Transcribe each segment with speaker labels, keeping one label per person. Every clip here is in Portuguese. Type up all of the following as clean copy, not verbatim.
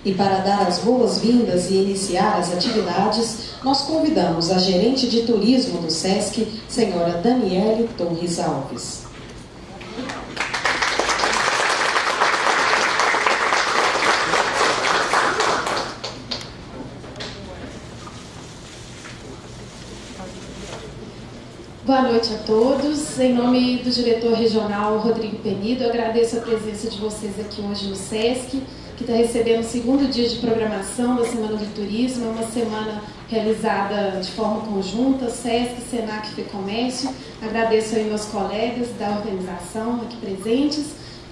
Speaker 1: E para dar as boas-vindas e iniciar as atividades, nós convidamos a gerente de turismo do SESC, senhora Daniele Torres Alves.
Speaker 2: Boa noite a todos. Em nome do diretor regional Rodrigo Penido, eu agradeço a presença de vocês aqui hoje no SESC, que está recebendo o segundo dia de programação da Semana do Turismo. É uma semana realizada de forma conjunta, SESC, SENAC e FEComércio. Agradeço aí meus colegas da organização aqui presentes,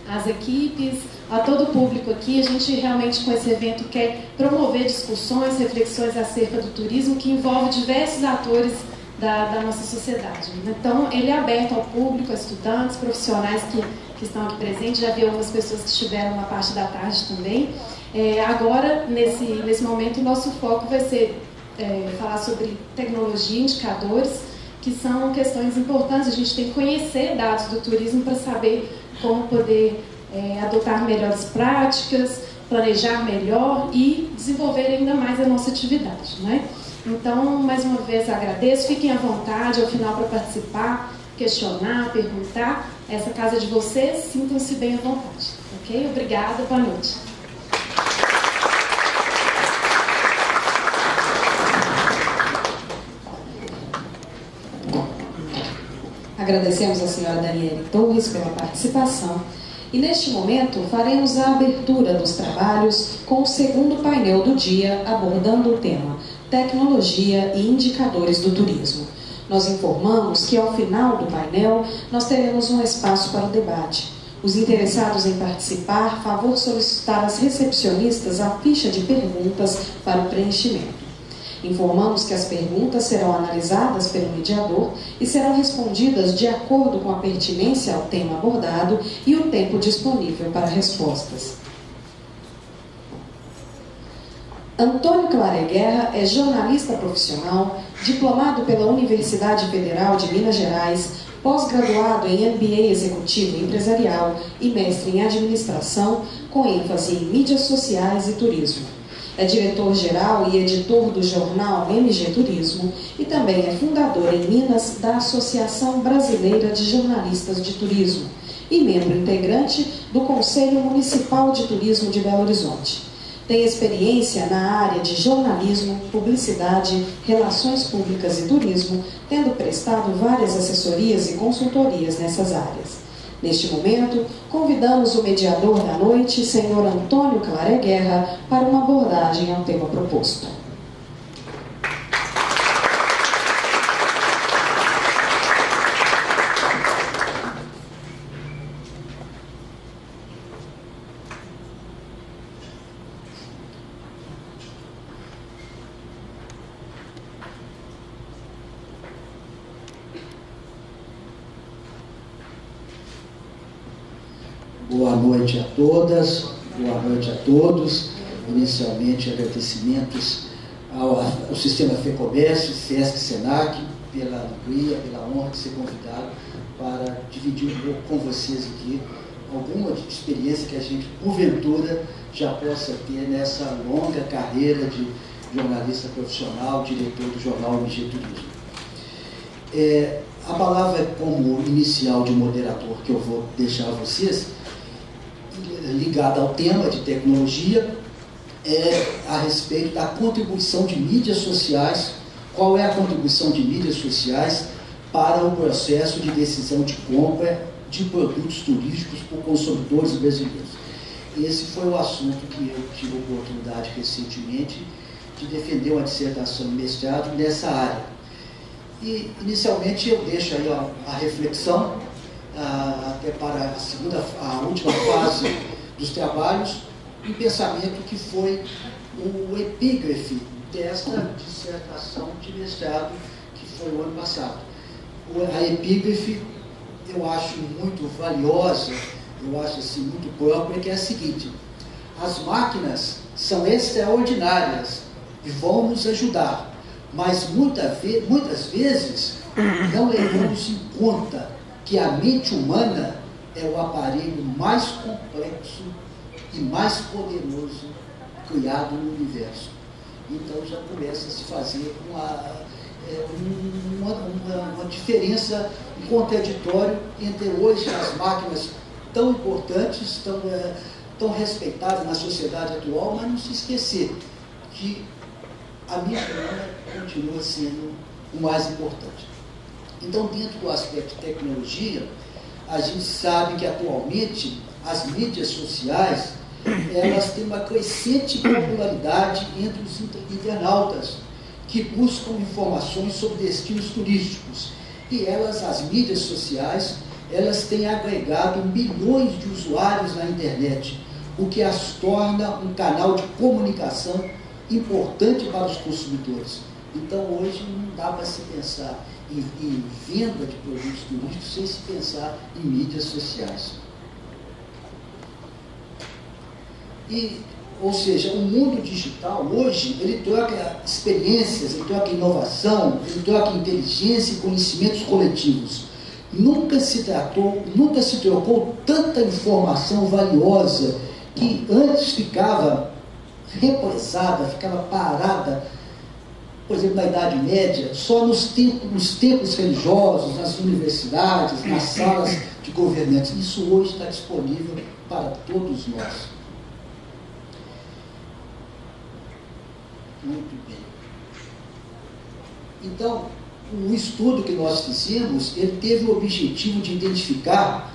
Speaker 2: as equipes, a todo o público aqui. A gente realmente com esse evento quer promover discussões, reflexões acerca do turismo que envolve diversos atores da nossa sociedade. Então, ele é aberto ao público, a estudantes, profissionais que estão aqui presentes. Já vi algumas pessoas que estiveram na parte da tarde também. Agora, nesse momento, o nosso foco vai ser falar sobre tecnologia, indicadores, que são questões importantes. A gente tem que conhecer dados do turismo para saber como poder adotar melhores práticas, planejar melhor e desenvolver ainda mais a nossa atividade, né? Então, mais uma vez agradeço, fiquem à vontade ao final para participar, questionar, perguntar. Essa casa de vocês, sintam-se bem à vontade, ok? Obrigada, boa noite.
Speaker 1: Agradecemos a senhora Daniele Torres pela participação. E neste momento faremos a abertura dos trabalhos com o segundo painel do dia, abordando o tema Tecnologia e Indicadores do Turismo. Nós informamos que ao final do painel nós teremos um espaço para o debate. Os interessados em participar, favor solicitar às recepcionistas a ficha de perguntas para o preenchimento. Informamos que as perguntas serão analisadas pelo mediador e serão respondidas de acordo com a pertinência ao tema abordado e o tempo disponível para respostas. Antônio Clareguerra é jornalista profissional, diplomado pela Universidade Federal de Minas Gerais, pós-graduado em MBA Executivo e Empresarial e mestre em Administração, com ênfase em mídias sociais e turismo. É diretor-geral e editor do jornal MG Turismo e também é fundador em Minas da Associação Brasileira de Jornalistas de Turismo e membro integrante do Conselho Municipal de Turismo de Belo Horizonte. Tem experiência na área de jornalismo, publicidade, relações públicas e turismo, tendo prestado várias assessorias e consultorias nessas áreas. Neste momento, convidamos o mediador da noite, senhor Antônio Clareguerra, para uma abordagem ao tema proposto.
Speaker 3: Boa noite a todas, boa noite a todos. Inicialmente, agradecimentos ao Sistema FEComércio, SESC, SENAC, pela alegria, pela honra de ser convidado para dividir um pouco com vocês aqui alguma experiência que a gente, porventura, já possa ter nessa longa carreira de jornalista profissional, diretor do jornal MG Turismo. A palavra como inicial de moderador que eu vou deixar a vocês, ligada ao tema de tecnologia, a respeito da contribuição de mídias sociais. Qual é a contribuição de mídias sociais para o processo de decisão de compra de produtos turísticos por consumidores brasileiros? Esse foi o assunto que eu tive a oportunidade recentemente de defender uma dissertação de mestrado nessa área. E, inicialmente, eu deixo aí a reflexão, até para a última fase dos trabalhos, um pensamento que foi o epígrafe desta dissertação de mestrado, que foi o ano passado. A epígrafe eu acho muito valiosa, eu acho assim muito própria, que é a seguinte: as máquinas são extraordinárias e vão nos ajudar, mas muitas vezes não levamos em conta que a mente humana é o aparelho mais complexo e mais poderoso criado no universo. Então já começa a se fazer uma diferença, um contraditório entre hoje as máquinas tão importantes, tão respeitadas na sociedade atual, mas não se esquecer que a mídia humana continua sendo o mais importante. Então, dentro do aspecto de tecnologia, a gente sabe que atualmente as mídias sociais elas têm uma crescente popularidade entre os internautas que buscam informações sobre destinos turísticos. E as mídias sociais, elas têm agregado milhões de usuários na internet, o que as torna um canal de comunicação importante para os consumidores. Então, hoje, não dá para se pensar em venda de produtos turísticos sem se pensar em mídias sociais. Ou seja, o mundo digital, hoje, ele troca experiências, ele troca inovação, ele troca inteligência e conhecimentos coletivos. Nunca se trocou tanta informação valiosa que antes ficava represada, ficava parada, por exemplo, na Idade Média, só nos templos religiosos, nas universidades, nas salas de governantes. Isso hoje está disponível para todos nós. Muito bem. Então, o estudo que nós fizemos, ele teve o objetivo de identificar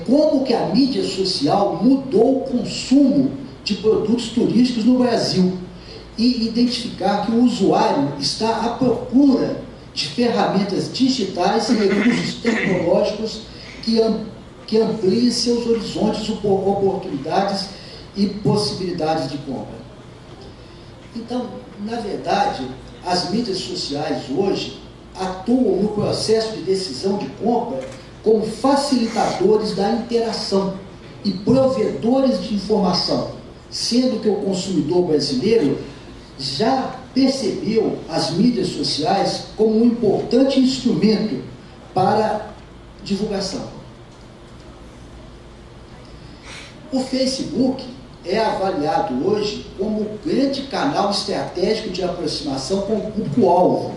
Speaker 3: como que a mídia social mudou o consumo de produtos turísticos no Brasil e identificar que o usuário está à procura de ferramentas digitais e recursos tecnológicos que ampliem seus horizontes, oportunidades e possibilidades de compra. Então, na verdade, as mídias sociais hoje atuam no processo de decisão de compra como facilitadores da interação e provedores de informação, sendo que o consumidor brasileiro já percebeu as mídias sociais como um importante instrumento para divulgação. O Facebook é avaliado hoje como um grande canal estratégico de aproximação com o público-alvo.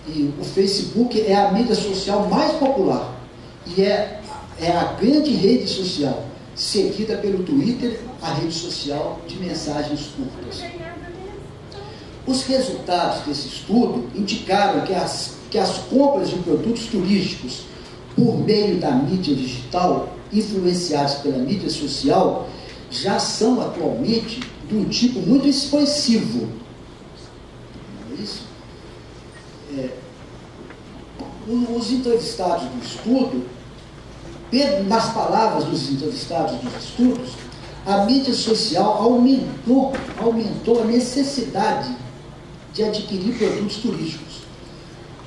Speaker 3: E o Facebook é a mídia social mais popular e é a grande rede social, seguida pelo Twitter, a rede social de mensagens curtas. Os resultados desse estudo indicaram que as compras de produtos turísticos por meio da mídia digital, influenciados pela mídia social, já são atualmente de um tipo muito expressivo. Não é isso? Os entrevistados do estudo, nas palavras dos entrevistados dos estudos, a mídia social aumentou a necessidade de adquirir produtos turísticos.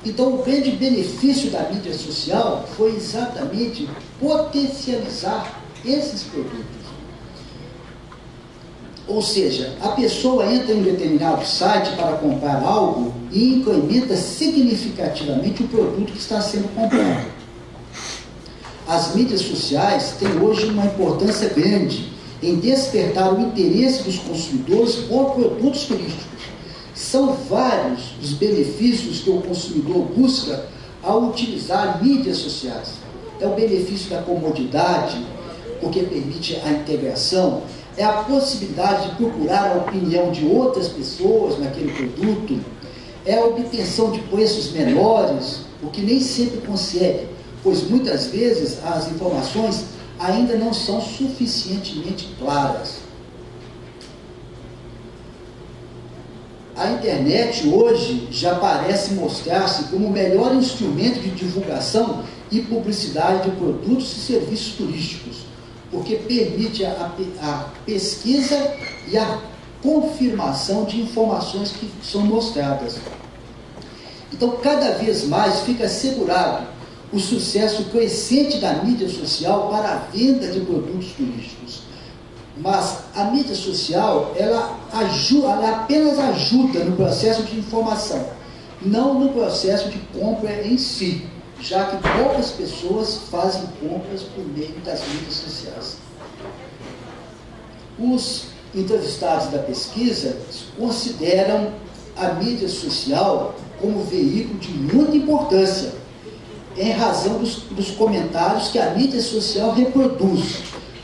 Speaker 3: Então, o grande benefício da mídia social foi exatamente potencializar esses produtos. Ou seja, a pessoa entra em um determinado site para comprar algo e incrementa significativamente o produto que está sendo comprado. As mídias sociais têm hoje uma importância grande em despertar o interesse dos consumidores por produtos turísticos. São vários os benefícios que o consumidor busca ao utilizar mídias sociais. É o benefício da comodidade, porque permite a integração, é a possibilidade de procurar a opinião de outras pessoas naquele produto, é a obtenção de preços menores, o que nem sempre consegue, pois muitas vezes as informações ainda não são suficientemente claras. A internet hoje já parece mostrar-se como o melhor instrumento de divulgação e publicidade de produtos e serviços turísticos, porque permite a pesquisa e a confirmação de informações que são mostradas. Então, cada vez mais fica assegurado o sucesso crescente da mídia social para a venda de produtos turísticos. Mas a mídia social, ela apenas ajuda no processo de informação, não no processo de compra em si, já que poucas pessoas fazem compras por meio das mídias sociais. Os entrevistados da pesquisa consideram a mídia social como veículo de muita importância, em razão dos comentários que a mídia social reproduz,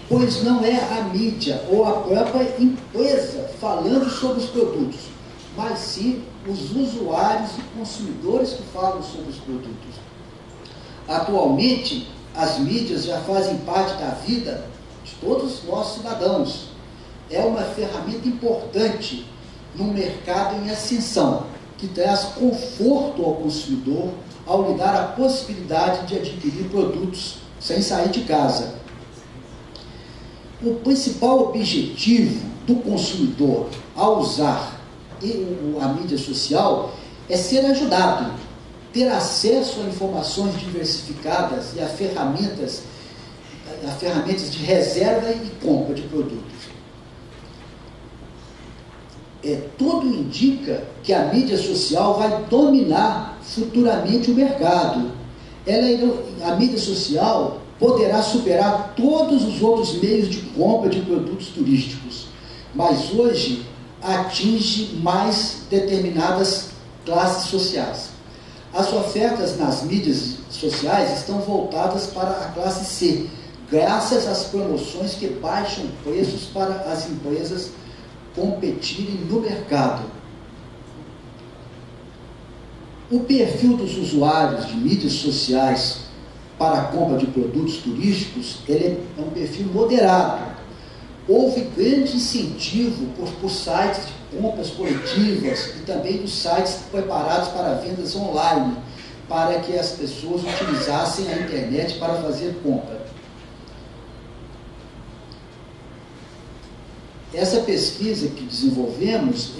Speaker 3: pois não é a mídia ou a própria empresa falando sobre os produtos, mas sim os usuários e consumidores que falam sobre os produtos. Atualmente, as mídias já fazem parte da vida de todos nós cidadãos. É uma ferramenta importante num mercado em ascensão, que traz conforto ao consumidor ao lhe dar a possibilidade de adquirir produtos sem sair de casa. O principal objetivo do consumidor ao usar a mídia social é ser ajudado, ter acesso a informações diversificadas e a ferramentas de reserva e compra de produtos. Tudo indica que a mídia social vai dominar futuramente o mercado. A mídia social poderá superar todos os outros meios de compra de produtos turísticos, mas hoje atinge mais determinadas classes sociais. As ofertas nas mídias sociais estão voltadas para a classe C, graças às promoções que baixam preços para as empresas competirem no mercado. O perfil dos usuários de mídias sociais para a compra de produtos turísticos ele é um perfil moderado. Houve grande incentivo por sites de compras coletivas e também dos sites preparados para vendas online, para que as pessoas utilizassem a internet para fazer compra. Essa pesquisa que desenvolvemos,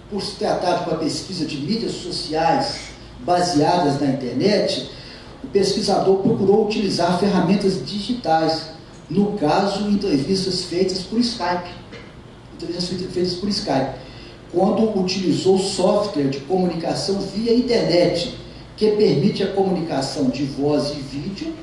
Speaker 3: por se tratar de uma pesquisa de mídias sociais baseadas na internet, o pesquisador procurou utilizar ferramentas digitais, no caso, entrevistas feitas por Skype, quando utilizou software de comunicação via internet, que permite a comunicação de voz e vídeo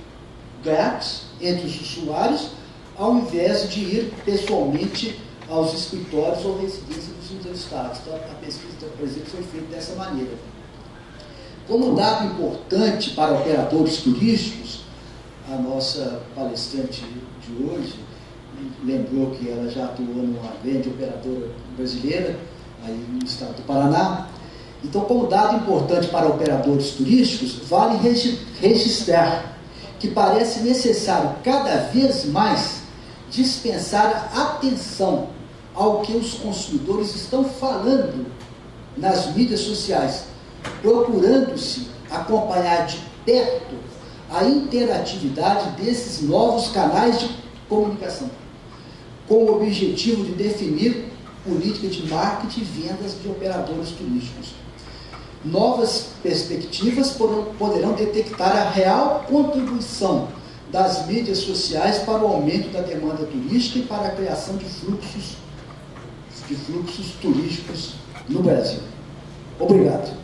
Speaker 3: grátis entre os usuários, ao invés de ir pessoalmente aos escritórios ou residências dos entrevistados. Então, a pesquisa, por exemplo, foi feita dessa maneira. Como dado importante para operadores turísticos, a nossa palestrante de hoje lembrou que ela já atuou numa grande operadora brasileira, aí no estado do Paraná. Então, como dado importante para operadores turísticos, vale registrar que parece necessário cada vez mais dispensar atenção ao que os consumidores estão falando nas mídias sociais, procurando-se acompanhar de perto a interatividade desses novos canais de comunicação, com o objetivo de definir política de marketing e vendas de operadores turísticos. Novas perspectivas poderão detectar a real contribuição das mídias sociais para o aumento da demanda turística e para a criação de fluxos turísticos no Brasil. Obrigado.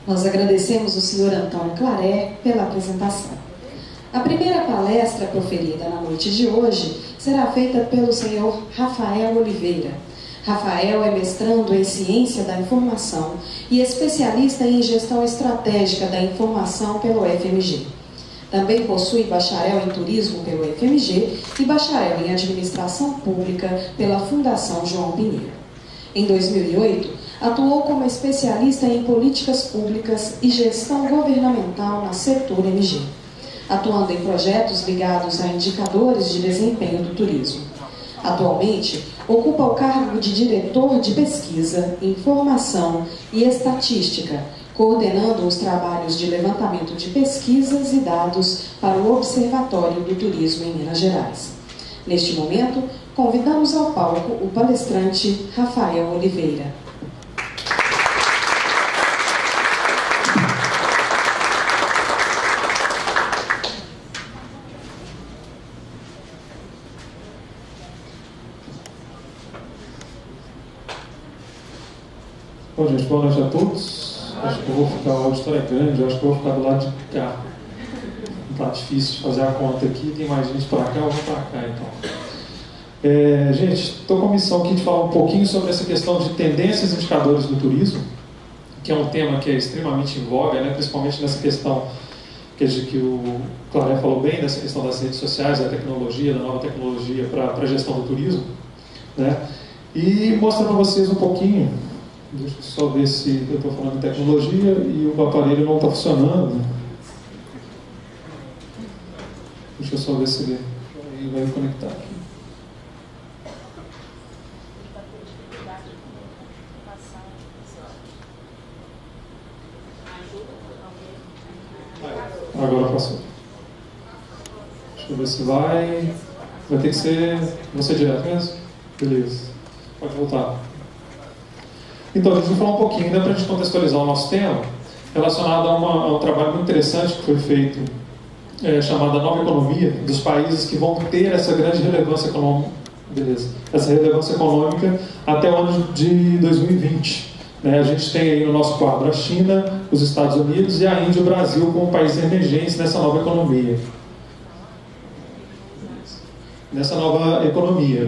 Speaker 1: Nós agradecemos o senhor Antônio Claré pela apresentação. A primeira palestra proferida na noite de hoje será feita pelo senhor Rafael Oliveira. Rafael é mestrando em Ciência da Informação e especialista em Gestão Estratégica da Informação pelo FMG. Também possui bacharel em Turismo pelo FMG e bacharel em Administração Pública pela Fundação João Pinheiro. Em 2008, atuou como especialista em políticas públicas e gestão governamental na Setor MG, atuando em projetos ligados a indicadores de desempenho do turismo. Atualmente, ocupa o cargo de diretor de pesquisa, informação e estatística, coordenando os trabalhos de levantamento de pesquisas e dados para o Observatório do Turismo em Minas Gerais. Neste momento, convidamos ao palco o palestrante Rafael Oliveira.
Speaker 4: Bom, gente, boa noite a todos. Acho que eu vou ficar, o auditório é grande, acho que eu vou ficar do lado de cá. Não tá difícil de fazer a conta aqui, tem mais gente para cá, eu vou para cá então. Gente, estou com a missão aqui de falar um pouquinho sobre essa questão de tendências e indicadores do turismo, que é um tema que é extremamente em voga, né, principalmente nessa questão que o Claré falou bem, dessa questão das redes sociais, da tecnologia, da nova tecnologia para a gestão do turismo, né? E mostrar para vocês um pouquinho, deixa eu só ver se eu estou falando de tecnologia e o aparelho não está funcionando. Deixa eu só ver se ele vai conectar aqui. Agora passou. Deixa eu ver se vai ter que ser você direto mesmo? Beleza. Pode voltar. Então, a gente vai falar um pouquinho, né, para a gente contextualizar o nosso tema, relacionado a um trabalho muito interessante que foi feito, chamado Nova Economia, dos países que vão ter essa grande relevância econômica, essa relevância econômica até o ano de 2020. A gente tem aí no nosso quadro a China, os Estados Unidos e a Índia e o Brasil como países emergentes nessa nova economia.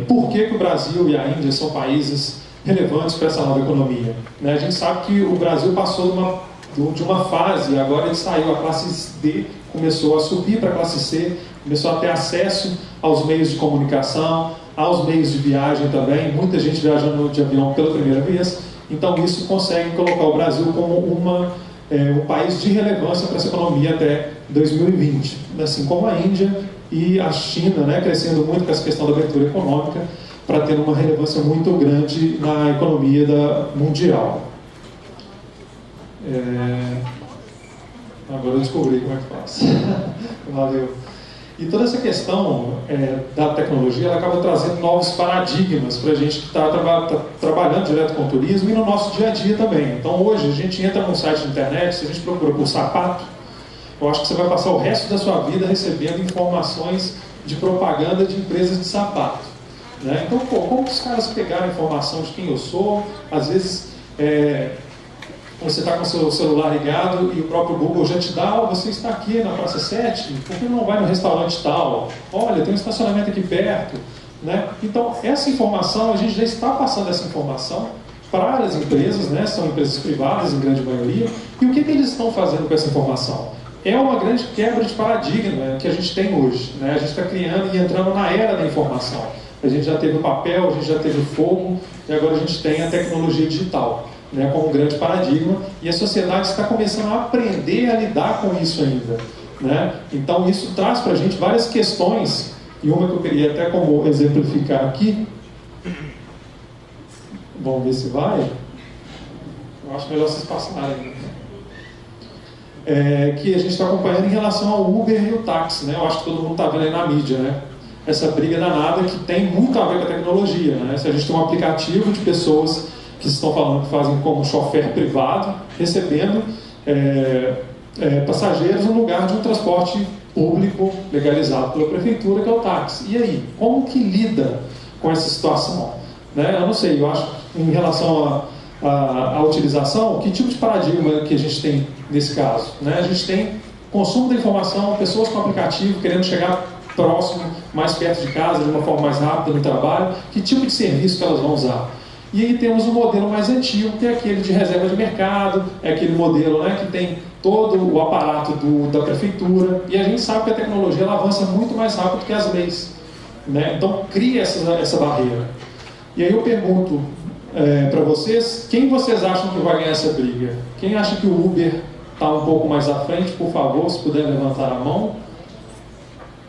Speaker 4: Por que o Brasil e a Índia são países relevantes para essa nova economia? A gente sabe que o Brasil passou de uma fase, agora ele saiu, a classe D começou a subir para a classe C, começou a ter acesso aos meios de comunicação, aos meios de viagem também, muita gente viajando de avião pela primeira vez. Então isso consegue colocar o Brasil como um país de relevância para essa economia até 2020, assim como a Índia e a China, né, crescendo muito com essa questão da abertura econômica para ter uma relevância muito grande na economia mundial. Agora eu descobri como é que faz. Valeu. E toda essa questão da tecnologia, ela acaba trazendo novos paradigmas para a gente que está trabalhando direto com o turismo e no nosso dia a dia também. Então hoje a gente entra num site de internet, se a gente procura por sapato, eu acho que você vai passar o resto da sua vida recebendo informações de propaganda de empresas de sapato, né? Então, como que os caras pegaram informação de quem eu sou? Às vezes você está com o seu celular ligado e o próprio Google já te dá, você está aqui na Praça 7, por que não vai no restaurante tal? Olha, tem um estacionamento aqui perto, né? Então, essa informação, a gente já está passando essa informação para as empresas, né? São empresas privadas em grande maioria, e o que eles estão fazendo com essa informação? É uma grande quebra de paradigma que a gente tem hoje, né? A gente está criando e entrando na era da informação. A gente já teve o papel, a gente já teve o fogo, e agora a gente tem a tecnologia digital, né, como um grande paradigma, e a sociedade está começando a aprender a lidar com isso ainda, né? Então isso traz para a gente várias questões, e uma que eu queria até como exemplificar aqui. Vamos ver se vai. Eu acho melhor vocês passarem. Que a gente está acompanhando em relação ao Uber e o táxi, né? Eu acho que todo mundo está vendo aí na mídia, né? Essa briga danada que tem muito a ver com a tecnologia, né? Se a gente tem um aplicativo de pessoas que estão falando que fazem como chofer privado, recebendo passageiros no lugar de um transporte público legalizado pela prefeitura, que é o táxi. E aí, como que lida com essa situação? Né? Eu não sei, eu acho, em relação à utilização, que tipo de paradigma que a gente tem nesse caso? Né? A gente tem consumo da informação, pessoas com aplicativo querendo chegar próximo, mais perto de casa, de uma forma mais rápida no trabalho, que tipo de serviço que elas vão usar? E aí temos um modelo mais antigo, que é aquele de reserva de mercado, é aquele modelo, né, que tem todo o aparato da prefeitura, e a gente sabe que a tecnologia ela avança muito mais rápido que as leis, né? Então cria essa barreira. E aí eu pergunto para vocês, quem vocês acham que vai ganhar essa briga? Quem acha que o Uber está um pouco mais à frente? Por favor, se puder levantar a mão.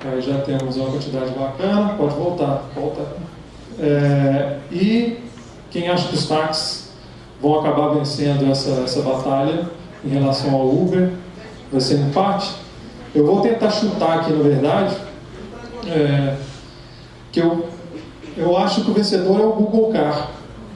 Speaker 4: Aí já temos uma quantidade bacana, pode voltar. E quem acha que os táxis vão acabar vencendo essa batalha em relação ao Uber? Vai ser um empate? Eu vou tentar chutar aqui, na verdade, que eu acho que o vencedor é o Google Car.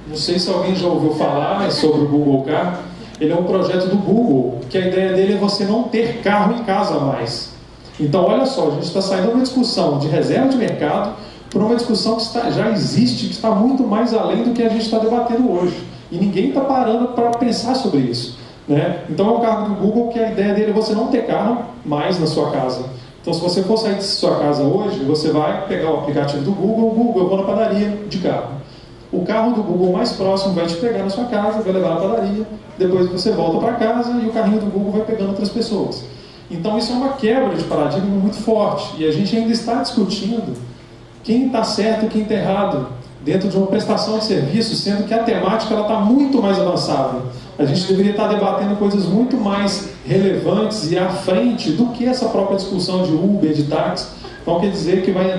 Speaker 4: Não sei se alguém já ouviu falar sobre o Google Car. Ele é um projeto do Google, que a ideia dele é você não ter carro em casa mais. Então, olha só, a gente está saindo de uma discussão de reserva de mercado para uma discussão que já existe, que está muito mais além do que a gente está debatendo hoje, E ninguém está parando para pensar sobre isso, né? Então é um carro do Google que a ideia dele é você não ter carro mais na sua casa. Então, se você for sair de sua casa hoje, você vai pegar o aplicativo do Google, eu vou na padaria de carro. O carro do Google mais próximo vai te pegar na sua casa, vai levar na padaria, depois você volta para casa e o carrinho do Google vai pegando outras pessoas. Então, isso é uma quebra de paradigma muito forte. E a gente ainda está discutindo quem está certo e quem está errado dentro de uma prestação de serviço, sendo que a temática está muito mais avançada. A gente deveria estar debatendo coisas muito mais relevantes e à frente do que essa própria discussão de Uber, de táxi. Então quer dizer que vai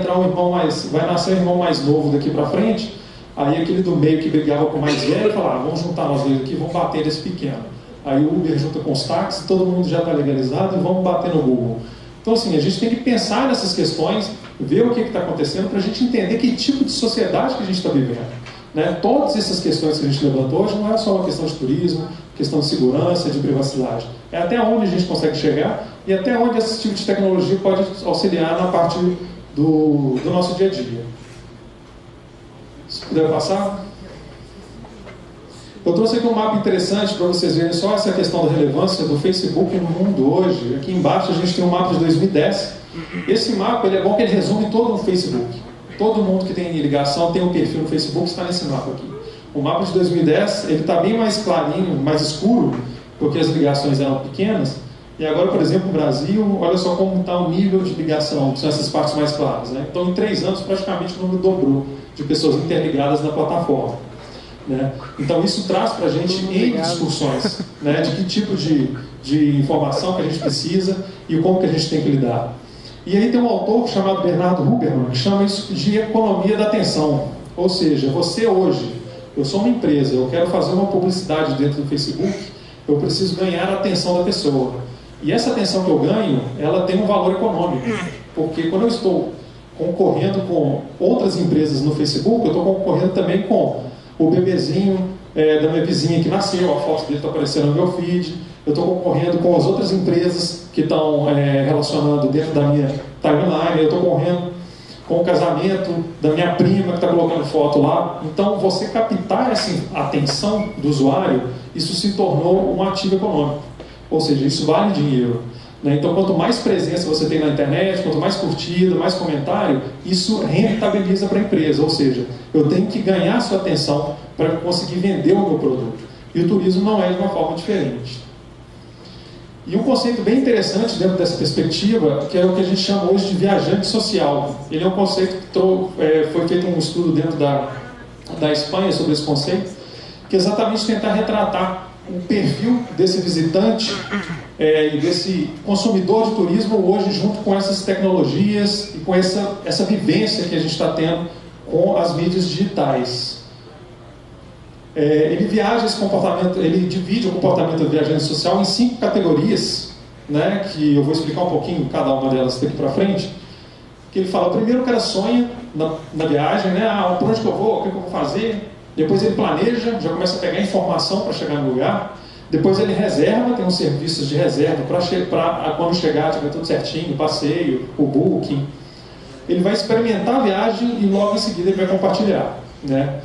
Speaker 4: nascer um irmão mais novo daqui para frente, aí aquele do meio que brigava com o mais velho, falar, vamos juntar nós dois aqui, vamos bater nesse pequeno. Aí o Uber junta com os táxis, todo mundo já está legalizado e vamos bater no Google. Então assim, a gente tem que pensar nessas questões, ver o que está acontecendo para a gente entender que tipo de sociedade que a gente está vivendo. Né? Todas essas questões que a gente levantou hoje não é só uma questão de turismo, questão de segurança, de privacidade. É até onde a gente consegue chegar e até onde esse tipo de tecnologia pode auxiliar na parte do nosso dia a dia. Se puder passar. Eu trouxe aqui um mapa interessante para vocês verem só essa questão da relevância do Facebook no mundo hoje. Aqui embaixo a gente tem um mapa de 2010. Esse mapa ele é bom que ele resume todo o Facebook. Todo mundo que tem ligação tem um perfil no Facebook, está nesse mapa aqui. O mapa de 2010 ele está bem mais clarinho, mais escuro, porque as ligações eram pequenas. E agora, por exemplo, no Brasil, olha só como está o nível de ligação, que são essas partes mais claras. Né? Então, em 3 anos, praticamente o número dobrou de pessoas interligadas na plataforma. Né? Então, isso traz para a gente N discussões, né? De que tipo de informação que a gente precisa e como que a gente tem que lidar. E aí tem um autor chamado Bernardo Huberman, que chama isso de economia da atenção. Ou seja, você hoje, eu sou uma empresa, eu quero fazer uma publicidade dentro do Facebook, eu preciso ganhar a atenção da pessoa. E essa atenção que eu ganho, ela tem um valor econômico. Porque quando eu estou concorrendo com outras empresas no Facebook, eu estou concorrendo também com o bebezinho da minha vizinha que nasceu, a foto dele está aparecendo no meu feed. Eu estou concorrendo com as outras empresas que estão relacionando dentro da minha timeline. Eu estou concorrendo com o casamento da minha prima que está colocando foto lá. Então, você captar essa atenção do usuário, isso se tornou um ativo econômico. Ou seja, isso vale dinheiro. Né? Então, quanto mais presença você tem na internet, quanto mais curtida, mais comentário, isso rentabiliza para a empresa. Ou seja, eu tenho que ganhar a sua atenção para conseguir vender o meu produto. E o turismo não é de uma forma diferente. E um conceito bem interessante dentro dessa perspectiva, que é o que a gente chama hoje de viajante social. Ele é um conceito que foi feito um estudo dentro da Espanha sobre esse conceito, que é exatamente tentar retratar o perfil desse visitante e desse consumidor de turismo hoje junto com essas tecnologias e com essa vivência que a gente está tendo com as mídias digitais. Ele viaja esse comportamento, ele divide o comportamento do viajante social em 5 categorias, né, que eu vou explicar um pouquinho cada uma delas daqui para frente. Que ele fala, primeiro o cara sonha na viagem, né, por onde que eu vou, o que eu vou fazer. Depois ele planeja, já começa a pegar informação para chegar no lugar. Depois ele reserva, tem uns serviços de reserva para quando chegar tiver tudo certinho, o passeio, o booking. Ele vai experimentar a viagem e logo em seguida ele vai compartilhar, né?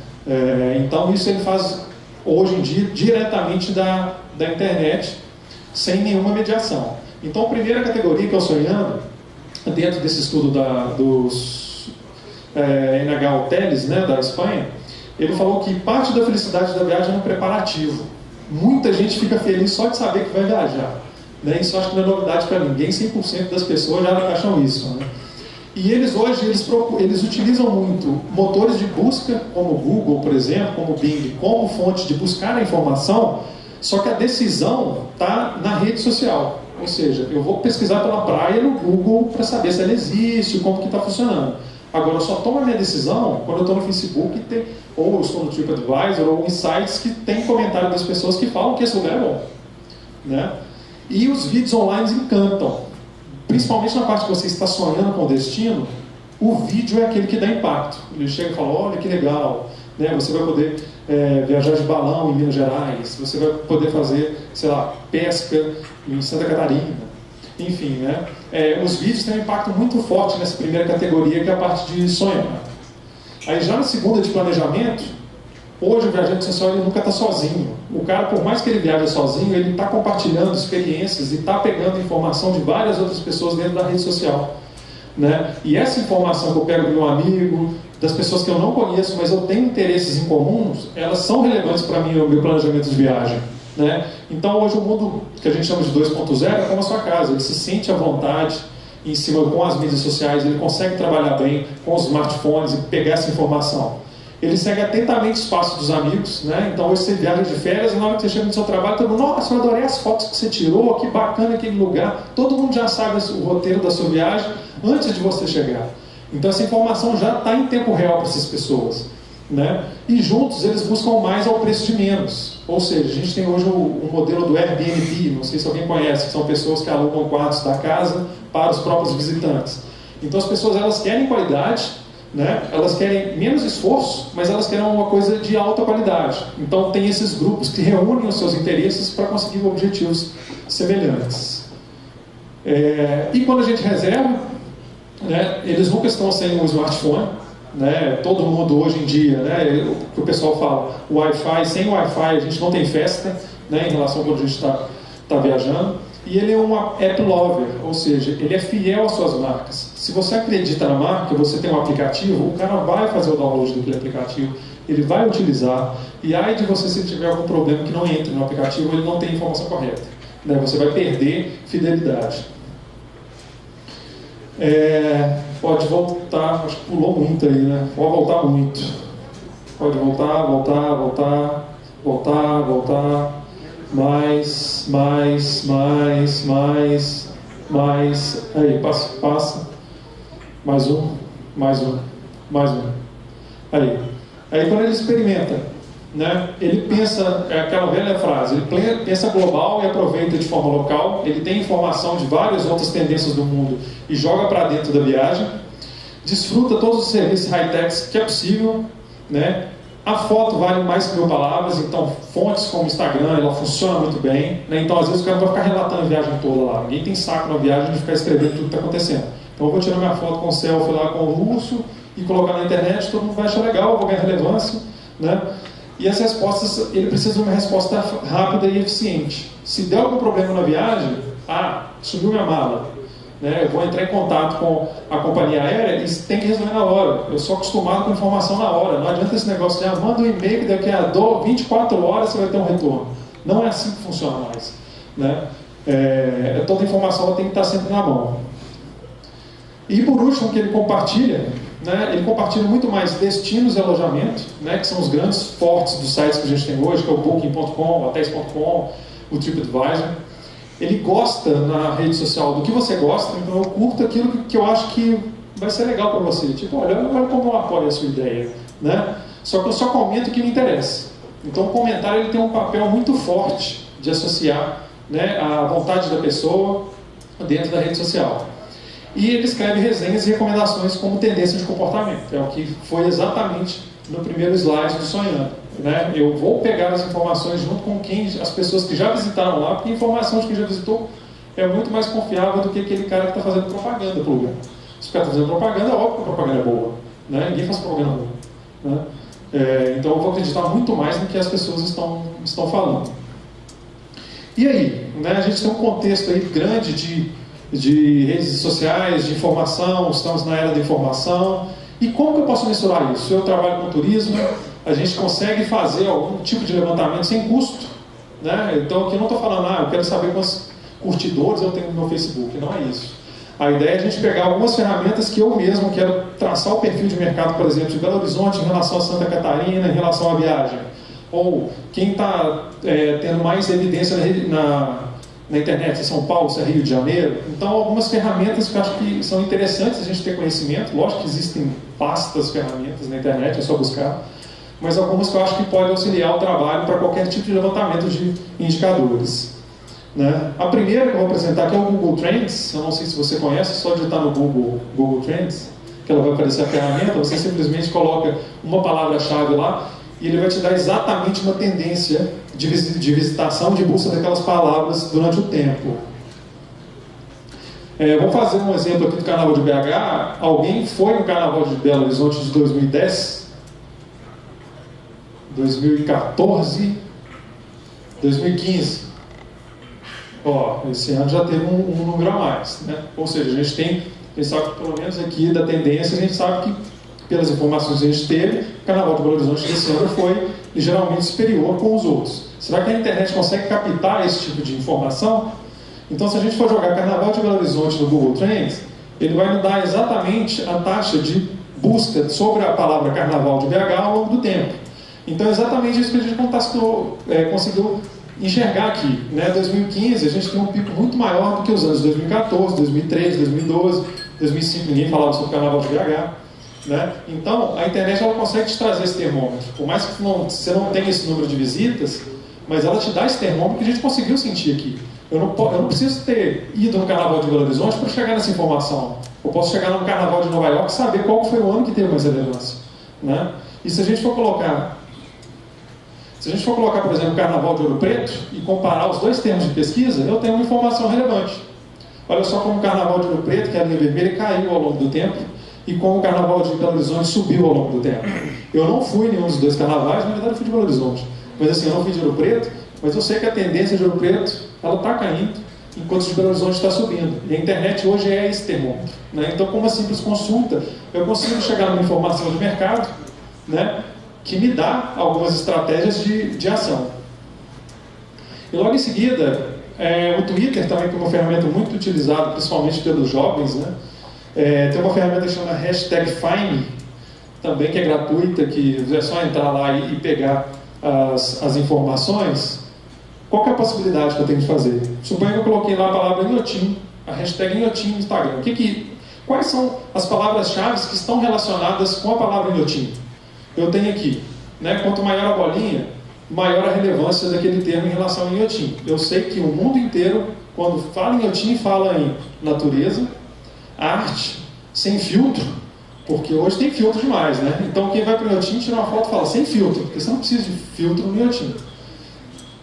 Speaker 4: Então isso ele faz hoje em dia diretamente da internet, sem nenhuma mediação. Então a primeira categoria que é o sonhando, dentro desse estudo dos NH Hoteles, né, da Espanha, ele falou que parte da felicidade da viagem é no preparativo. Muita gente fica feliz só de saber que vai viajar, né? Isso acho que não é novidade para ninguém, 100% das pessoas já acham isso, né? E eles hoje, eles utilizam muito motores de busca, como o Google, por exemplo, como o Bing, como fonte de buscar a informação, só que a decisão está na rede social. Ou seja, eu vou pesquisar pela praia no Google para saber se ela existe, como que está funcionando. Agora, eu só tomo a minha decisão quando eu estou no Facebook, ou eu estou no TripAdvisor, ou em sites que tem comentário das pessoas que falam que esse lugar é bom, né? E os vídeos online encantam. Principalmente na parte que você está sonhando com o destino, o vídeo é aquele que dá impacto. Ele chega e fala, olha que legal, né? Você vai poder viajar de balão em Minas Gerais, você vai poder fazer, sei lá, pesca em Santa Catarina, enfim, né? Os vídeos têm um impacto muito forte nessa primeira categoria, que é a parte de sonhar. Aí já na segunda, de planejamento, Hoje o viajante social ele nunca está sozinho. O cara, por mais que ele viaje sozinho, ele está compartilhando experiências e está pegando informação de várias outras pessoas dentro da rede social, né? E essa informação que eu pego do meu amigo, das pessoas que eu não conheço, mas eu tenho interesses em comuns, elas são relevantes para mim no meu planejamento de viagem, né? Então hoje o mundo que a gente chama de 2.0 é como a sua casa. Ele se sente à vontade em cima com as mídias sociais, ele consegue trabalhar bem com os smartphones e pegar essa informação. Ele segue atentamente os passos dos amigos, né? Então hoje você viaja de férias, na hora que você chega no seu trabalho, todo mundo, nossa, eu adorei as fotos que você tirou, que bacana aquele lugar. Todo mundo já sabe o roteiro da sua viagem antes de você chegar. Então essa informação já está em tempo real para essas pessoas, né? E juntos eles buscam mais ao preço de menos. Ou seja, a gente tem hoje o modelo do Airbnb, não sei se alguém conhece, que são pessoas que alugam quartos da casa para os próprios visitantes. Então as pessoas elas querem qualidade, né? Elas querem menos esforço, mas elas querem uma coisa de alta qualidade. Então tem esses grupos que reúnem os seus interesses para conseguir objetivos semelhantes. E quando a gente reserva, né, eles nunca estão sem um smartphone, né? Todo mundo hoje em dia, né, o que o pessoal fala, o Wi-Fi, sem o Wi-Fi a gente não tem festa, né, em relação a quando a gente está viajando. E ele é um app lover, ou seja, ele é fiel às suas marcas. Se você acredita na marca, você tem um aplicativo, o cara vai fazer o download daquele aplicativo, ele vai utilizar, e aí de você, se tiver algum problema que não entre no aplicativo, ele não tem a informação correta, né? Você vai perder fidelidade. Pode voltar, acho que pulou muito aí, né? Pode voltar muito. Pode voltar. Mais. Aí, passa. Mais um. Aí quando ele experimenta, né, ele pensa, é aquela velha frase, ele pensa global e aproveita de forma local, ele tem informação de várias outras tendências do mundo e joga para dentro da viagem, desfruta todos os serviços high-tech que é possível, né? A foto vale mais que 1000 palavras, então fontes como Instagram, ela funciona muito bem, né? Então às vezes o cara não vai ficar relatando a viagem toda lá, ninguém tem saco na viagem de ficar escrevendo tudo que está acontecendo. Então eu vou tirar minha foto com o selfie lá com o urso e colocar na internet, todo mundo vai achar legal, eu vou ganhar relevância, né? E as respostas, ele precisa de uma resposta rápida e eficiente. Se der algum problema na viagem, sumiu minha mala, né? Eu vou entrar em contato com a companhia aérea e tem que resolver na hora. Eu sou acostumado com informação na hora. Não adianta esse negócio de manda um e-mail que daqui a 24 horas você vai ter um retorno. Não é assim que funciona mais, né? Toda a informação ela tem que estar sempre na mão. E por último, que ele compartilha, né? Ele compartilha muito mais destinos e alojamento, né? Que são os grandes fortes dos sites que a gente tem hoje, que é o Booking.com, Hotéis.com, o TripAdvisor. Ele gosta na rede social do que você gosta, então eu curto aquilo que eu acho que vai ser legal para você. Tipo, olha como eu apoio a sua ideia, né? Só que eu só comento o que me interessa. Então o comentário ele tem um papel muito forte de associar, né, a vontade da pessoa dentro da rede social. E ele escreve resenhas e recomendações como tendência de comportamento. É o que foi exatamente no primeiro slide do Sonhando, né? Eu vou pegar as informações junto com as pessoas que já visitaram lá, porque a informação de quem já visitou é muito mais confiável do que aquele cara que está fazendo propaganda para o lugar. Se o cara está fazendo propaganda, é óbvio que a propaganda é boa, né? Ninguém faz propaganda boa, né? Então eu vou acreditar muito mais no que as pessoas estão falando. E aí, né, a gente tem um contexto aí grande de redes sociais, de informação, estamos na era da informação. E como que eu posso mensurar isso? Eu trabalho com turismo, a gente consegue fazer algum tipo de levantamento sem custo, né? Então aqui eu não estou falando, eu quero saber quantos curtidores eu tenho no meu Facebook, não é isso. A ideia é a gente pegar algumas ferramentas que eu mesmo quero traçar o perfil de mercado, por exemplo, de Belo Horizonte em relação a Santa Catarina, em relação à viagem. Ou quem está tendo mais evidência na internet, em São Paulo, se é Rio de Janeiro. Então, algumas ferramentas que eu acho que são interessantes a gente ter conhecimento. Lógico que existem vastas ferramentas na internet, é só buscar. Mas algumas que eu acho que podem auxiliar o trabalho para qualquer tipo de levantamento de indicadores, né? A primeira que eu vou apresentar aqui é o Google Trends. Eu não sei se você conhece, só digitar no Google Trends, que ela vai aparecer a ferramenta. Você simplesmente coloca uma palavra-chave lá e ele vai te dar exatamente uma tendência de visitação, de busca daquelas palavras durante o tempo. Vou fazer um exemplo aqui do Carnaval de BH. Alguém foi no Carnaval de Belo Horizonte de 2010? 2014, 2015. Ó, esse ano já teve um número a mais, né? Ou seja, a gente sabe que pelo menos aqui da tendência, a gente sabe que, pelas informações que a gente teve, o Carnaval de Belo Horizonte desse ano foi ligeiramente superior com os outros. Será que a internet consegue captar esse tipo de informação? Então, se a gente for jogar Carnaval de Belo Horizonte no Google Trends, ele vai nos dar exatamente a taxa de busca sobre a palavra Carnaval de BH ao longo do tempo. Então, é exatamente isso que a gente conseguiu enxergar aqui. Né? 2015, a gente tem um pico muito maior do que os anos 2014, 2013, 2012, 2005, ninguém falava sobre o Carnaval de BH. Né? Então, a internet ela consegue te trazer esse termômetro. Por mais que você não tenha esse número de visitas, mas ela te dá esse termômetro que a gente conseguiu sentir aqui. Eu não preciso ter ido no Carnaval de Belo Horizonte para chegar nessa informação. Eu posso chegar no Carnaval de Nova York e saber qual foi o ano que teve mais relevância. Né? E se a gente for colocar, por exemplo, o Carnaval de Ouro Preto e comparar os dois termos de pesquisa, eu tenho uma informação relevante. Olha só como o Carnaval de Ouro Preto, que é a linha vermelha, caiu ao longo do tempo, e como o Carnaval de Belo Horizonte subiu ao longo do tempo. Eu não fui em nenhum dos dois carnavais, na verdade eu fui de Belo Horizonte. Mas assim, eu não fui de Ouro Preto, mas eu sei que a tendência de Ouro Preto ela está caindo, enquanto de Belo Horizonte está subindo. E a internet hoje é esse termômetro. Né? Então, com uma simples consulta, eu consigo chegar numa informação de mercado, né, que me dá algumas estratégias de ação. E logo em seguida, o Twitter também é uma ferramenta muito utilizada, principalmente pelos jovens. Né? Tem uma ferramenta que chama #Find, também que é gratuita, que é só entrar lá e pegar as informações. Qual que é a possibilidade que eu tenho de fazer? Suponha que eu coloquei lá a palavra Inhotim, a hashtag Inhotim no Instagram. Quais são as palavras-chave que estão relacionadas com a palavra Inhotim? Eu tenho aqui, né, quanto maior a bolinha, maior a relevância daquele termo em relação a Inhotim. Eu sei que o mundo inteiro, quando fala em Inhotim, fala em natureza, arte, sem filtro, porque hoje tem filtro demais, né? Então quem vai para o Inhotim tira uma foto e fala sem filtro, porque você não precisa de filtro no Inhotim.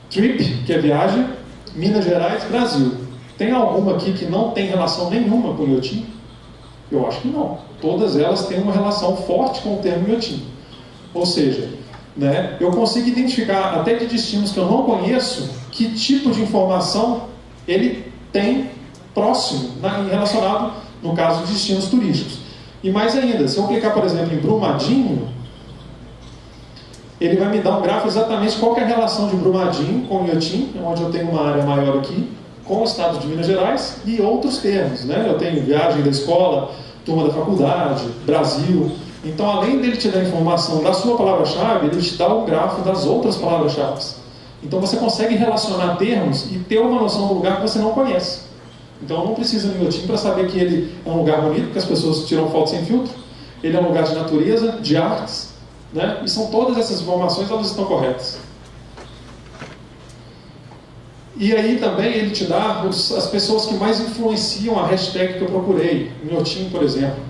Speaker 4: Trip, que é viagem, Minas Gerais, Brasil. Tem alguma aqui que não tem relação nenhuma com o Inhotim? Eu acho que não. Todas elas têm uma relação forte com o termo Inhotim. Ou seja, né, eu consigo identificar até de destinos que eu não conheço que tipo de informação ele tem próximo, relacionado, no caso, de destinos turísticos. E mais ainda, se eu clicar, por exemplo, em Brumadinho, ele vai me dar um gráfico exatamente qual que é a relação de Brumadinho com o Inhotim, onde eu tenho uma área maior aqui, com o estado de Minas Gerais e outros termos. Né? Eu tenho viagem da escola, turma da faculdade, Brasil. Então, além dele te dar a informação da sua palavra-chave, ele te dá o gráfico das outras palavras-chave. Então, você consegue relacionar termos e ter uma noção do lugar que você não conhece. Então, não precisa do Inhotim para saber que ele é um lugar bonito, porque as pessoas tiram foto sem filtro. Ele é um lugar de natureza, de artes, né? E são todas essas informações, elas estão corretas. E aí também ele te dá as pessoas que mais influenciam a hashtag que eu procurei. Inhotim, por exemplo.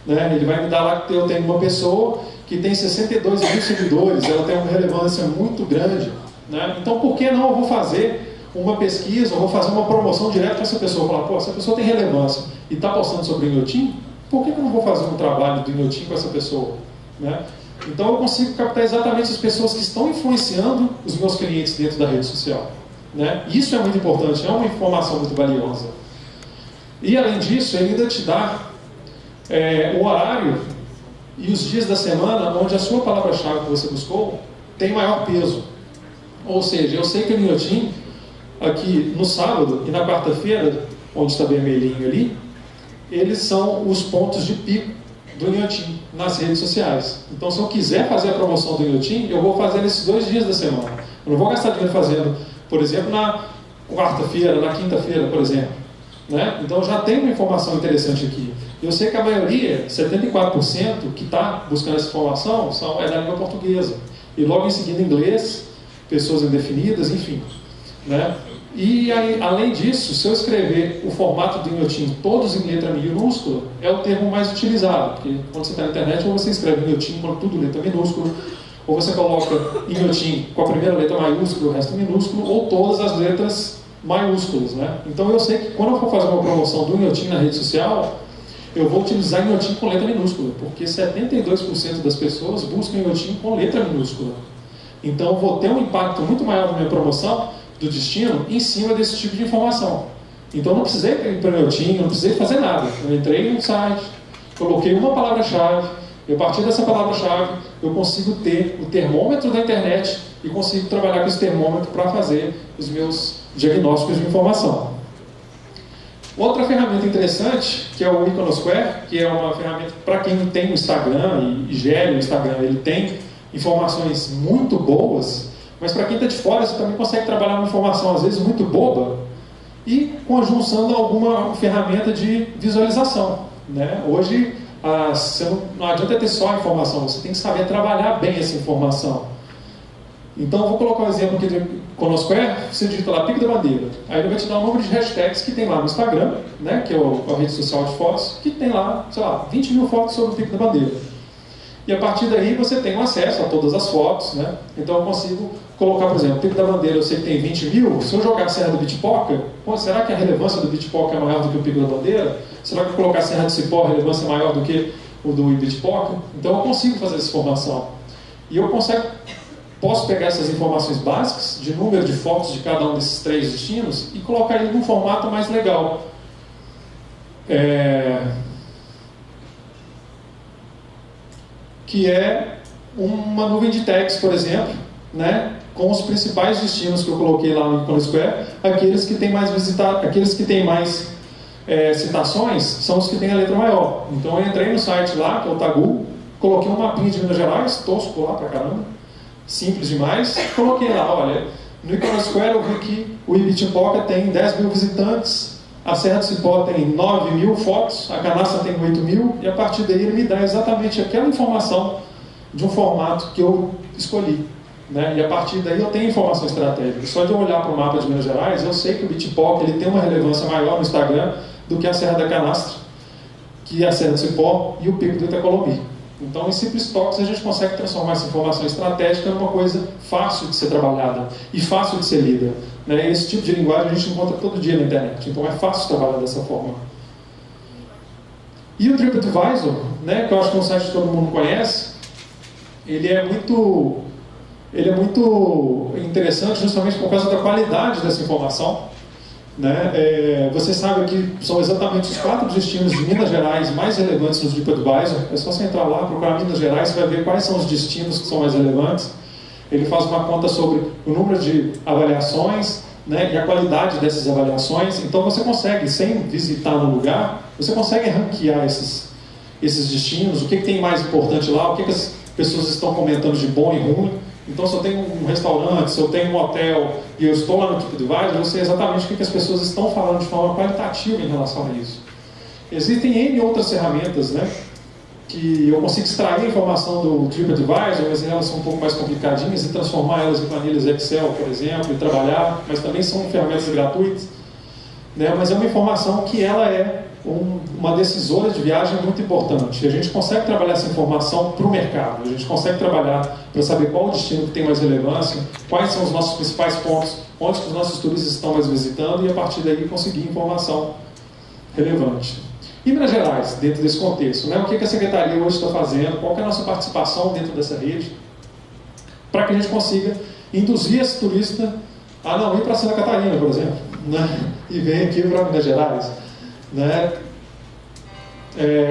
Speaker 4: Né? Ele vai me dar lá que eu tenho uma pessoa que tem 62 mil seguidores, ela tem uma relevância muito grande. Né? Então, por que não eu vou fazer uma pesquisa, ou vou fazer uma promoção direta para essa pessoa? Falar, pô, essa pessoa tem relevância e está postando sobre o Inhotim, por que eu não vou fazer um trabalho do Inhotim com essa pessoa? Né? Então, eu consigo captar exatamente as pessoas que estão influenciando os meus clientes dentro da rede social. Né? Isso é muito importante, é uma informação muito valiosa. E, além disso, ele ainda te dá o horário e os dias da semana onde a sua palavra-chave que você buscou tem maior peso. Ou seja, eu sei que o Inhotim, aqui no sábado e na quarta-feira, onde está vermelhinho ali, eles são os pontos de pico do Inhotim nas redes sociais. Então, se eu quiser fazer a promoção do Inhotim, eu vou fazer nesses 2 dias da semana. Eu não vou gastar dinheiro fazendo, por exemplo, na quarta-feira, na quinta-feira, por exemplo. Né? Então, já tem uma informação interessante aqui. Eu sei que a maioria, 74%, que está buscando essa informação é da língua portuguesa. E logo em seguida, inglês, pessoas indefinidas, enfim. Né? E aí, além disso, se eu escrever o formato do Inhotim todos em letra minúscula, é o termo mais utilizado. Porque quando você está na internet, ou você escreve Inhotim com tudo letra minúscula, ou você coloca Inhotim com a primeira letra maiúscula e o resto minúsculo, ou todas as letras maiúsculas. Né? Então eu sei que quando eu for fazer uma promoção do Inhotim na rede social, eu vou utilizar Inhotim com letra minúscula, porque 72% das pessoas buscam Inhotim com letra minúscula. Então eu vou ter um impacto muito maior na minha promoção do destino em cima desse tipo de informação. Então eu não precisei imprimir meu TIN, não precisei fazer nada. Eu entrei no site, coloquei uma palavra-chave, e a partir dessa palavra-chave eu consigo ter o termômetro da internet e consigo trabalhar com esse termômetro para fazer os meus diagnósticos de informação. Outra ferramenta interessante, que é o Iconosquare, que é uma ferramenta para quem tem o Instagram e gere o Instagram, ele tem informações muito boas, mas para quem está de fora, você também consegue trabalhar uma informação às vezes muito boba e com a junção de alguma ferramenta de visualização, né? Hoje, você não adianta ter só a informação, você tem que saber trabalhar bem essa informação. Então, eu vou colocar um exemplo aqui do Iconosquare, você digita lá Pico da Bandeira, aí ele vai te dar um número de hashtags que tem lá no Instagram, né, que é a rede social de fotos, que tem lá, sei lá, 20 mil fotos sobre o Pico da Bandeira. E a partir daí você tem um acesso a todas as fotos, né? Então eu consigo colocar, por exemplo, o Pico da Bandeira, eu sei que tem 20 mil, se eu jogar a Serra do Bitpoca, será que a relevância do Bitpoca é maior do que o Pico da Bandeira? Será que eu colocar a Serra do Cipó, a relevância é maior do que o do Bitpoca? Então eu consigo fazer essa informação. E eu posso pegar essas informações básicas, de número de fotos de cada um desses 3 destinos, e colocar ele num formato mais legal. Que é uma nuvem de tags, por exemplo, né, com os principais destinos que eu coloquei lá no Iconosquare, aqueles que têm mais aqueles que têm mais citações são os que têm a letra maior. Então eu entrei no site lá, que é o Tagu, coloquei um mapinha de Minas Gerais, tosco lá pra caramba, simples demais, coloquei lá, olha, no Iconosquare eu vi que o Ibitipoca tem 10 mil visitantes, a Serra do Cipó tem 9 mil fotos, a Canastra tem 8 mil, e a partir daí ele me dá exatamente aquela informação de um formato que eu escolhi, né? E a partir daí eu tenho informação estratégica. Só de eu olhar para o mapa de Minas Gerais, eu sei que o Bitpoca ele tem uma relevância maior no Instagram do que a Serra da Canastra, que é a Serra do Cipó e o Pico do Itacolomi. Então, em simples toques, a gente consegue transformar essa informação estratégica numa coisa fácil de ser trabalhada e fácil de ser lida, né? Esse tipo de linguagem a gente encontra todo dia na internet, então é fácil trabalhar dessa forma. E o TripAdvisor, né, que eu acho que é um site que todo mundo conhece, ele é muito interessante justamente por causa da qualidade dessa informação. Né? Você sabe que são exatamente os 4 destinos de Minas Gerais mais relevantes no TripAdvisor. É só você entrar lá, procurar Minas Gerais, você vai ver quais são os destinos que são mais relevantes. Ele faz uma conta sobre o número de avaliações, né, e a qualidade dessas avaliações. Então você consegue, sem visitar no lugar, você consegue ranquear esses destinos, o que tem mais importante lá, o que as pessoas estão comentando de bom e ruim. Então, se eu tenho um restaurante, se eu tenho um hotel e eu estou lá no TripAdvisor, eu sei exatamente o que as pessoas estão falando de forma qualitativa em relação a isso. Existem N outras ferramentas, né, que eu consigo extrair a informação do TripAdvisor, mas elas são um pouco mais complicadinhas, e transformar elas em planilhas Excel, por exemplo, e trabalhar, mas também são ferramentas gratuitas, né, mas é uma informação que ela é uma decisora de viagem muito importante. E a gente consegue trabalhar essa informação para o mercado, a gente consegue trabalhar para saber qual o destino que tem mais relevância, quais são os nossos principais pontos, onde que os nossos turistas estão mais visitando, e a partir daí conseguir informação relevante. E Minas Gerais, dentro desse contexto, né? O que a Secretaria hoje está fazendo, qual que é a nossa participação dentro dessa rede, para que a gente consiga induzir esse turista a não ir para Santa Catarina, por exemplo, né? E vir aqui para Minas Gerais. Né?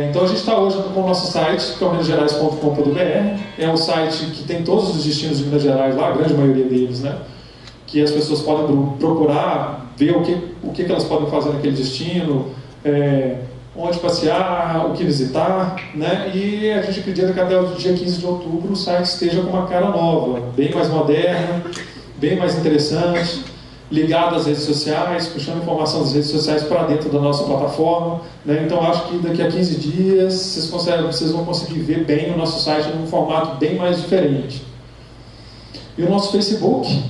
Speaker 4: Então a gente está hoje com o nosso site, que é o minasgerais.com.br. É um site que tem todos os destinos de Minas Gerais lá, a grande maioria deles, né? Que as pessoas podem procurar, ver o que elas podem fazer naquele destino, onde passear, o que visitar, né? E a gente acredita que até o dia 15 de outubro o site esteja com uma cara nova, bem mais moderna, bem mais interessante, ligado às redes sociais, puxando informação das redes sociais para dentro da nossa plataforma, né? Então acho que daqui a 15 dias vocês vão conseguir ver bem o nosso site num formato bem mais diferente. E o nosso Facebook,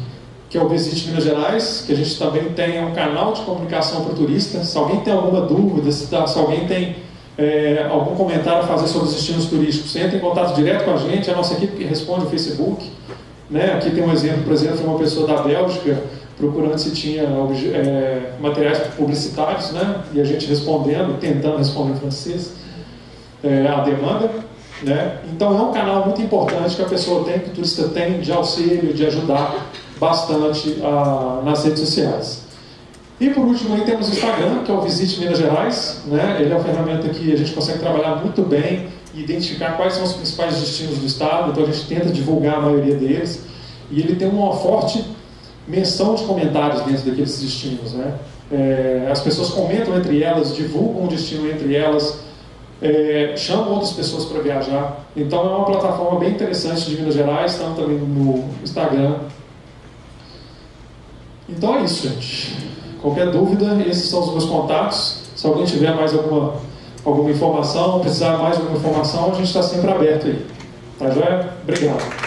Speaker 4: que é o Visite Minas Gerais, que a gente também tem um canal de comunicação para o turista. Se alguém tem alguma dúvida, se alguém tem algum comentário a fazer sobre os destinos turísticos, entre em contato direto com a gente, a nossa equipe que responde o Facebook, né? Aqui tem um exemplo, por exemplo, de uma pessoa da Bélgica procurando se tinha materiais publicitários, né? E a gente respondendo, tentando responder em francês a demanda. né? Então é um canal muito importante que a pessoa tem, que o turista tem, de auxílio, de ajudar bastante nas redes sociais. E por último aí temos o Instagram, que é o Visite Minas Gerais, né? Ele é uma ferramenta que a gente consegue trabalhar muito bem e identificar quais são os principais destinos do estado, então a gente tenta divulgar a maioria deles, e ele tem uma forte menção de comentários dentro daqueles destinos, né? As pessoas comentam entre elas, divulgam o destino entre elas, chamam outras pessoas para viajar. Então é uma plataforma bem interessante de Minas Gerais, estamos também no Instagram. Então é isso, gente. Qualquer dúvida, esses são os meus contatos. Se alguém tiver mais alguma informação, precisar mais de alguma informação, a gente está sempre aberto aí. Tá joia? Obrigado.